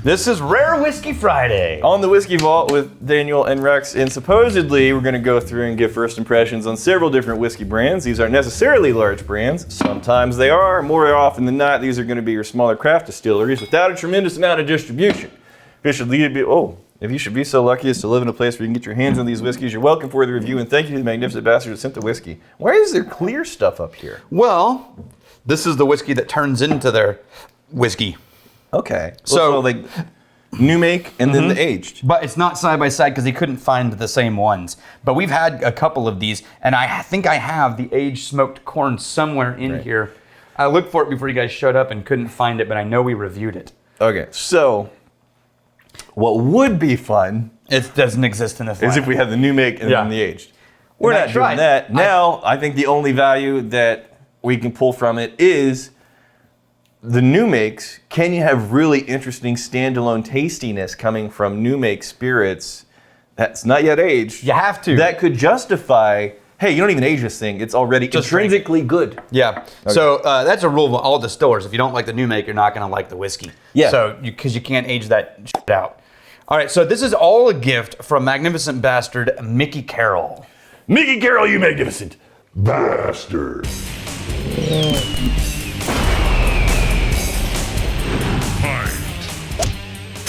This is Rare Whiskey Friday. On the Whiskey Vault with Daniel and Rex, and supposedly we're going to go through and give first impressions on several different whiskey brands. These aren't necessarily large brands. Sometimes they are. More often than not, these are going to be your smaller craft distilleries without a tremendous amount of distribution. If you should be so lucky as to live in a place where you can get your hands on these whiskeys, you're welcome for the review, and thank you to the magnificent bastards that sent the whiskey. Why is there clear stuff up here? Well, this is the whiskey that turns into their whiskey. Okay. So like new make and then the aged. But it's not side by side because he couldn't find the same ones. But we've had a couple of these, and I think I have the aged smoked corn somewhere in here. I looked for it before you guys showed up and couldn't find it, but I know we reviewed it. Okay, so what would be fun it doesn't exist in this is if we had the new make and then the aged. We're not doing that. Now, I think the only value that we can pull from it is the new makes. Can you have really interesting standalone tastiness coming from new make spirits that's not yet aged? You have to. That could justify, hey, you don't even age this thing. It's already just intrinsically good. Yeah. Okay. So that's a rule of all distillers. If you don't like the new make, you're not going to like the whiskey. Yeah. So because you can't age that shit out. All right. So this is all a gift from magnificent bastard Mickey Carroll. Mickey Carroll, you magnificent bastard.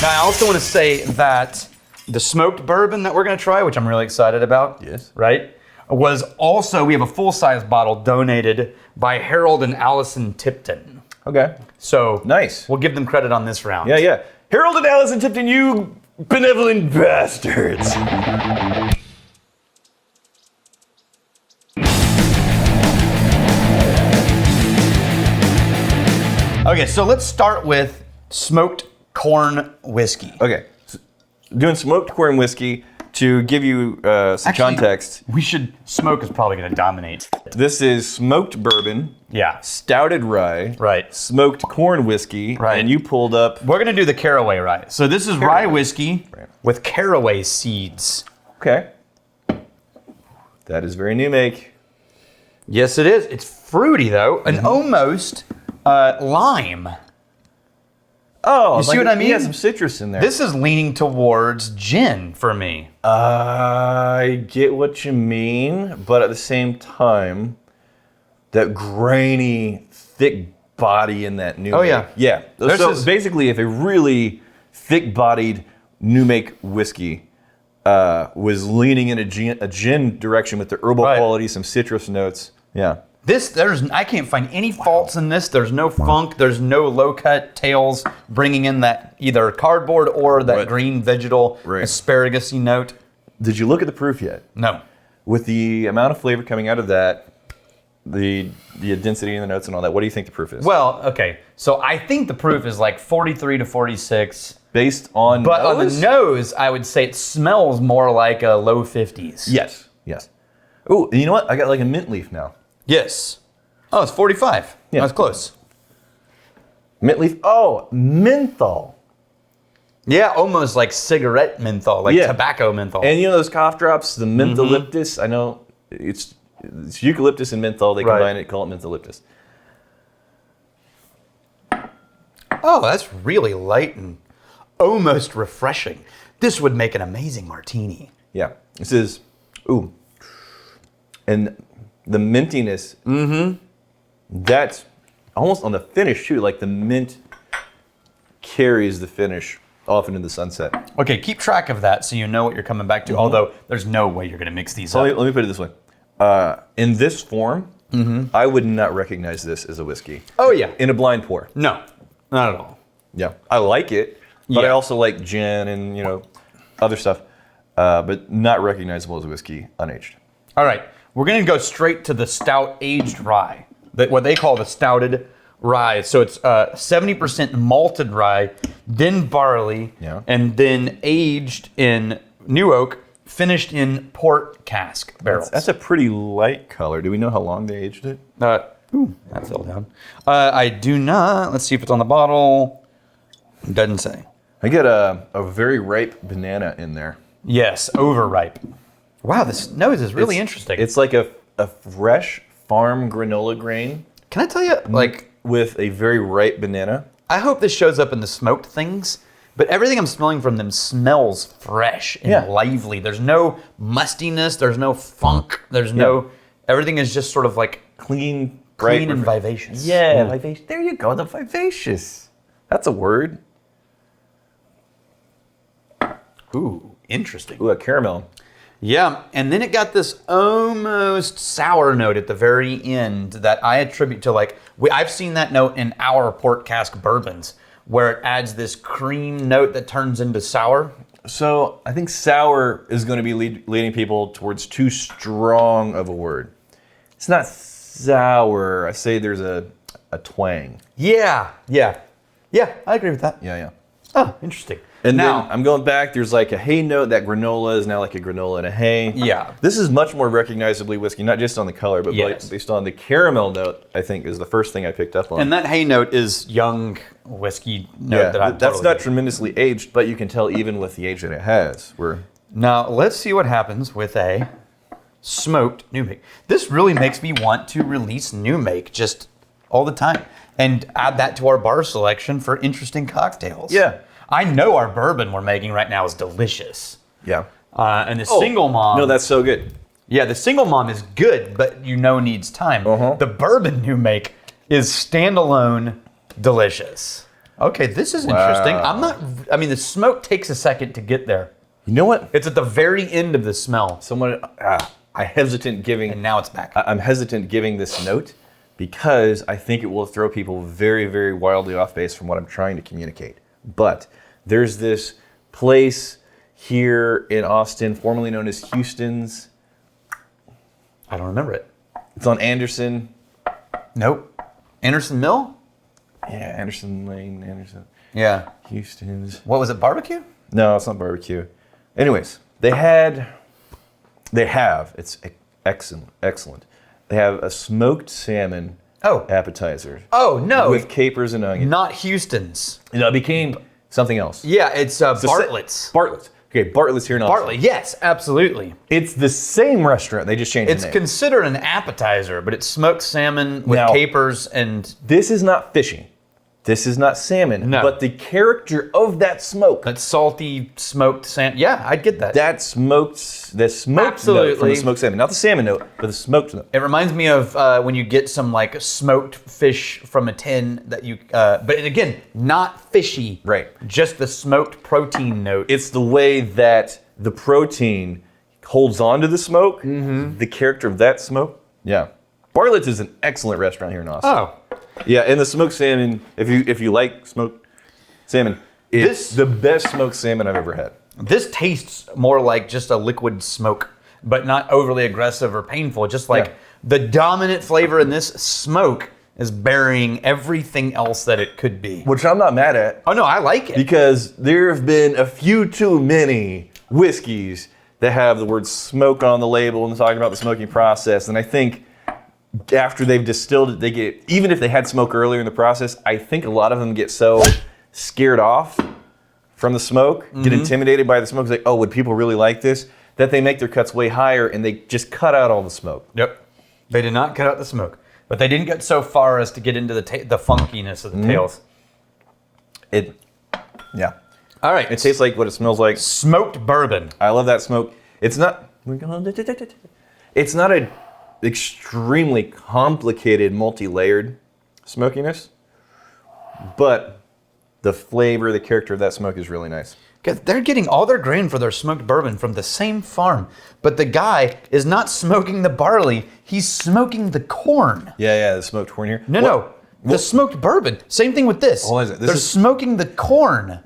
Now, I also want to say that the smoked bourbon that we're going to try, which I'm really excited about, right, was also, we have a full-size bottle donated by Harold and Allison Tipton. Okay. So nice. We'll give them credit on this round. Yeah. Harold and Allison Tipton, you benevolent bastards. Okay, so let's start with smoked corn whiskey. Okay, so doing smoked corn whiskey, to give you some context. Smoke is probably going to dominate. This is smoked bourbon. Yeah. Stouted rye. Right. Smoked corn whiskey. Right. And you pulled up. We're going to do the caraway rye. So this is rye whiskey with caraway seeds. Okay. That is very new make. Yes, it is. It's fruity, though, and almost lime. Oh, you see what I mean? He has some citrus in there. This is leaning towards gin for me. I get what you mean, but at the same time, that grainy, thick body in that new make. Yeah. So basically, if a really thick-bodied new make whiskey was leaning in a gin direction with the herbal quality, some citrus notes, I can't find any faults in this. There's no funk. There's no low-cut tails bringing in that either cardboard or that green vegetal asparagus-y note. Did you look at the proof yet? No. With the amount of flavor coming out of that, the density in the notes and all that, what do you think the proof is? Well, okay. So I think the proof is like 43 to 46. Based on But on the nose, I would say it smells more like a low 50s. Yes. Oh, you know what? I got like a mint leaf now. Yes. Oh, it's 45. Yeah. That's close. Mint leaf. Oh, menthol. Yeah, almost like cigarette menthol, like tobacco menthol. And you know those cough drops, the mentholyptus? I know it's eucalyptus and menthol. They combine it, call it mentholyptus. Oh, that's really light and almost refreshing. This would make an amazing martini. Yeah. This is, and the mintiness, that's almost on the finish too. Like the mint carries the finish off into the sunset. Okay, keep track of that so you know what you're coming back to. Although there's no way you're going to mix these up. Let me put it this way: in this form, I would not recognize this as a whiskey. Oh yeah, in a blind pour. No, not at all. Yeah, I like it, but I also like gin and other stuff, but not recognizable as a whiskey unaged. All right. We're going to go straight to the stout aged rye, what they call the stouted rye. So it's 70% malted rye, then barley, and then aged in new oak, finished in port cask barrels. That's a pretty light color. Do we know how long they aged it? That fell down. I do not. Let's see if it's on the bottle. It doesn't say. I get a very ripe banana in there. Yes, overripe. Wow, this nose is really interesting. It's like a fresh farm granola grain. Can I tell you, with a very ripe banana. I hope this shows up in the smoked things But everything I'm smelling from them smells fresh and lively. There's no mustiness. There's no funk. There's no... Everything is just sort of like... Clean, and vivacious. Yeah, vivacious. There you go, the vivacious. That's a word. Ooh, interesting. Ooh, a caramel. Yeah, and then it got this almost sour note at the very end that I attribute to like... I've seen that note in our port cask bourbons, where it adds this cream note that turns into sour. So I think sour is going to be leading people towards too strong of a word. It's not sour. I say there's a twang. Yeah, I agree with that. Yeah. Oh, interesting. And now, then I'm going back, there's like a hay note. That granola is now like a granola and a hay. Yeah. This is much more recognizably whiskey, not just on the color, but based on the caramel note, I think is the first thing I picked up on. And that hay note is young whiskey note that's not tremendously aged, but you can tell even with the age that it has. Now, let's see what happens with a smoked new make. This really makes me want to release new make just all the time and add that to our bar selection for interesting cocktails. Yeah. I know our bourbon we're making right now is delicious. Yeah. And the single mom... No, that's so good. Yeah, the single mom is good, but needs time. The bourbon you make is standalone delicious. Okay, this is interesting. The smoke takes a second to get there. You know what? It's at the very end of the smell. I'm hesitant giving... And now it's back. I'm hesitant giving this note because I think it will throw people very, very wildly off base from what I'm trying to communicate. But there's this place here in Austin, formerly known as Houston's. I don't remember it. It's on Anderson. Nope. Anderson Mill? Yeah, Anderson Lane, Anderson. Yeah. Houston's. What was it, barbecue? No, it's not barbecue. Anyways, they have, it's excellent. They have a smoked salmon appetizer. Oh, no. With capers and onions. Not Houston's. It became something else. Yeah, it's Bartlett's. Bartlett's. Okay, Bartlett's here in Austin. Bartlett, yes, absolutely. It's the same restaurant. They just changed the name. It's considered an appetizer, but it's smoked salmon with capers and... This is not fishing. This is not salmon. No. But the character of that smoke. That salty smoked salmon. Yeah, I'd get that. That smoked note from the smoked salmon. Not the salmon note, but the smoked note. It reminds me of when you get some like smoked fish from a tin that you... but again, not fishy. Right. Just the smoked protein note. It's the way that the protein holds on to the smoke. The character of that smoke. Yeah. Bartlett's is an excellent restaurant here in Austin. Oh. Yeah, and the smoked salmon, if you like smoked salmon, it's the best smoked salmon I've ever had. This tastes more like just a liquid smoke, but not overly aggressive or painful. Just like the dominant flavor in this smoke is burying everything else that it could be. Which I'm not mad at. Oh no, I like it. Because there have been a few too many whiskeys that have the word smoke on the label and talking about the smoking process, and I think after they've distilled it, even if they had smoke earlier in the process, I think a lot of them get so scared off from the smoke, get intimidated by the smoke, like, oh, would people really like this? That they make their cuts way higher and they just cut out all the smoke. Yep. They did not cut out the smoke, but they didn't get so far as to get into the funkiness of the tails. All right. It tastes like what it smells like. Smoked bourbon. I love that smoke. It's not a extremely complicated, multi-layered smokiness, but the flavor, the character of that smoke is really nice. They're getting all their grain for their smoked bourbon from the same farm, but the guy is not smoking the barley, he's smoking the corn. Yeah, the smoked corn here. No, the smoked bourbon. Same thing with this. What is it? They're smoking the corn,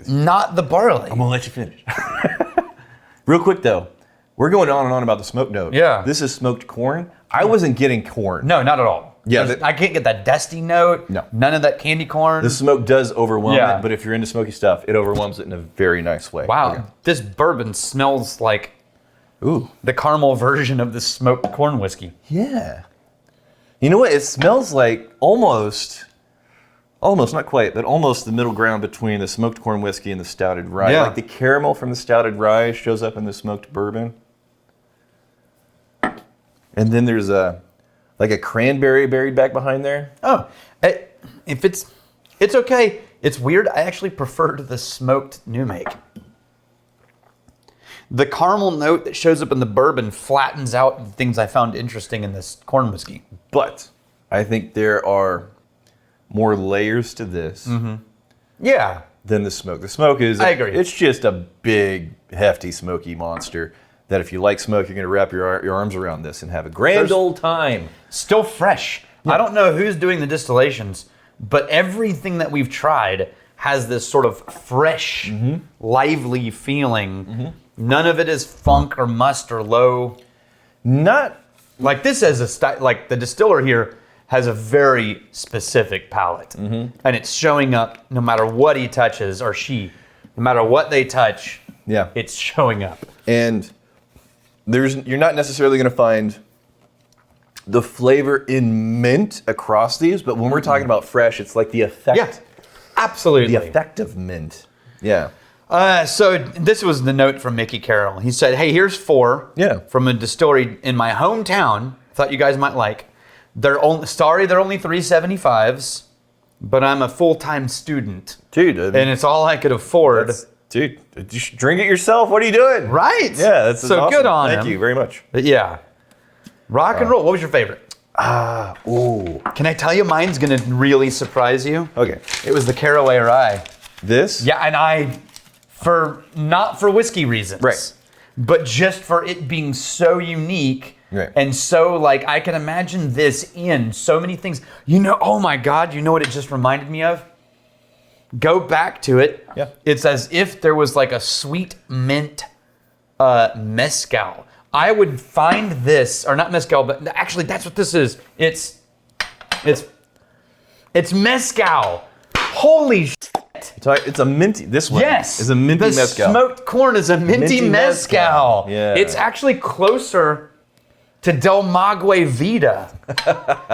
not the barley. I'm gonna let you finish. Real quick though, we're going on and on about the smoke note. Yeah. This is smoked corn. I wasn't getting corn. No, not at all. Yeah. I can't get that dusty note. No. None of that candy corn. The smoke does overwhelm it, but if you're into smoky stuff, it overwhelms it in a very nice way. Wow. Okay. This bourbon smells like the caramel version of the smoked corn whiskey. Yeah. You know what? It smells like almost, not quite, but almost the middle ground between the smoked corn whiskey and the stouted rye. Yeah. Like the caramel from the stouted rye shows up in the smoked bourbon. And then there's like a cranberry buried back behind there. Oh, if it's okay It's weird. I actually preferred the smoked new make. The caramel note that shows up in the bourbon flattens out the things I found interesting in this corn whiskey. But I think there are more layers to this Yeah. than the smoke. The smoke is, I agree. It's just a big, hefty, smoky monster that if you like smoke, you're going to wrap your arms around this and have a grand old time. Still fresh. I don't know who's doing the distillations, but everything that we've tried has this sort of fresh, lively feeling. None of it is funk or must or low. Not Like this as like the distiller here has a very specific palate. And it's showing up no matter what he touches or she, no matter what they touch, it's showing up. And you're not necessarily going to find the flavor in mint across these, but when we're talking about fresh, it's like the effect. Yeah, absolutely. The effect of mint. Yeah. So this was the note from Mickey Carroll. He said, hey, here's 4 from a distillery in my hometown. Thought you guys might like. They're only $3.75s, but I'm a full-time student. Dude. And it's all I could afford. Dude, you should drink it yourself. What are you doing? Right. Yeah, that's so awesome. Good on him. Thank you very much. But yeah. Rock and roll. What was your favorite? Ooh. Can I tell you mine's going to really surprise you? Okay. It was the Caraway Rye. This? Yeah, and not for whiskey reasons. Right. But just for it being so unique. Right. And so, like, I can imagine this in so many things. Oh my God, you know what it just reminded me of? Go back to it. Yeah. It's as if there was like a sweet mint mezcal. I would find this, or not mezcal, but actually that's what this is. It's mezcal. Holy shit. It's a minty, this one is a minty the mezcal. Smoked corn is a minty mezcal. Yeah. It's actually closer to Del Maguey Vita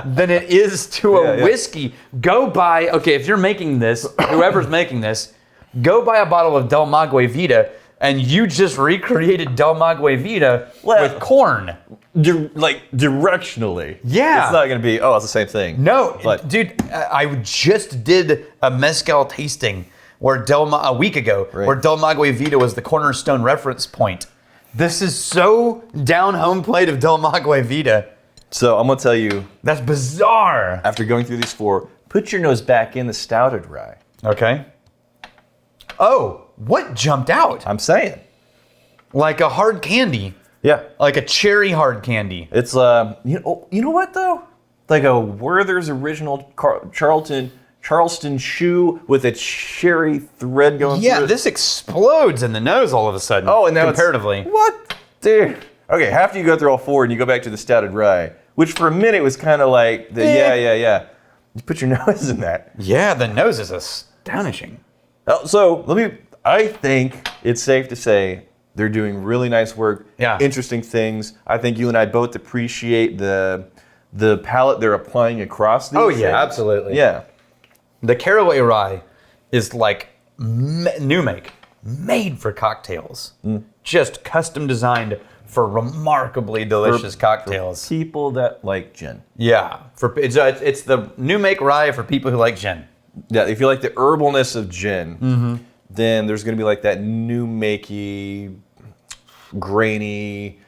than it is to a whiskey. Go buy, if you're making this, whoever's making this, go buy a bottle of Del Maguey Vita and you just recreated Del Maguey Vita with corn. Directionally. Yeah. It's not going to be, it's the same thing. No, dude, I just did a mezcal tasting a week ago where Del Maguey Vita was the cornerstone reference point. This is so down home plate of Del Maguey Vita. So I'm going to tell you. That's bizarre. After going through these 4, put your nose back in the Stouted rye. Okay. Oh, what jumped out? I'm saying. Like a hard candy. Yeah. Like a cherry hard candy. It's, you know what though? Like a Werther's original Charleston shoe with a cherry thread going through it. Yeah, this explodes in the nose all of a sudden. Oh, and now comparatively. What? Dude. Okay, after you go through all 4 and you go back to the Stouted rye, which for a minute was kind of like, yeah. You put your nose in that. Yeah, the nose is astonishing. So I think it's safe to say they're doing really nice work, interesting things. I think you and I both appreciate the palette they're applying across these things. Absolutely. Yeah. The Caraway Rye is like new make, made for cocktails. Just custom designed for remarkably delicious cocktails. For people that like gin. Yeah, it's the new make rye for people who like gin. Yeah, if you like the herbalness of gin, then there's going to be like that new makey, grainy,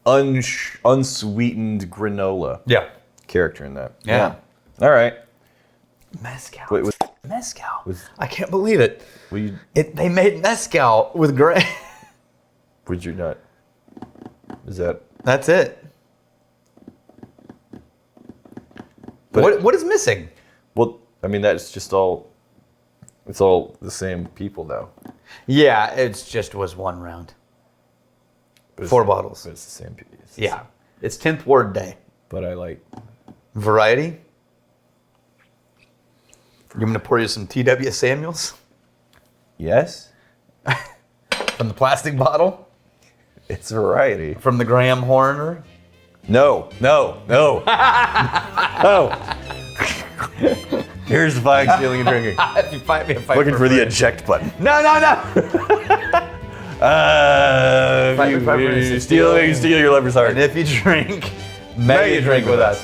unsweetened granola character in that. Yeah. All right. Mezcal. Wait, mezcal. I can't believe it. They made mezcal with grain. Would you not? Is that? That's it. But what is missing? Well, I mean, that's just all. It's all the same people, though. Yeah, it just was one round. 4 bottles. It's the same people. Yeah, it's 10th Word Day. But I like variety. You want me to pour you some T.W. Samuels? Yes. From the plastic bottle? It's variety. From the Graham Horner? No. No. Here's the flag stealing and drinking. If you fight me, fight looking for the eject button. No. You steal your lover's heart. And if you drink, may you drink with us.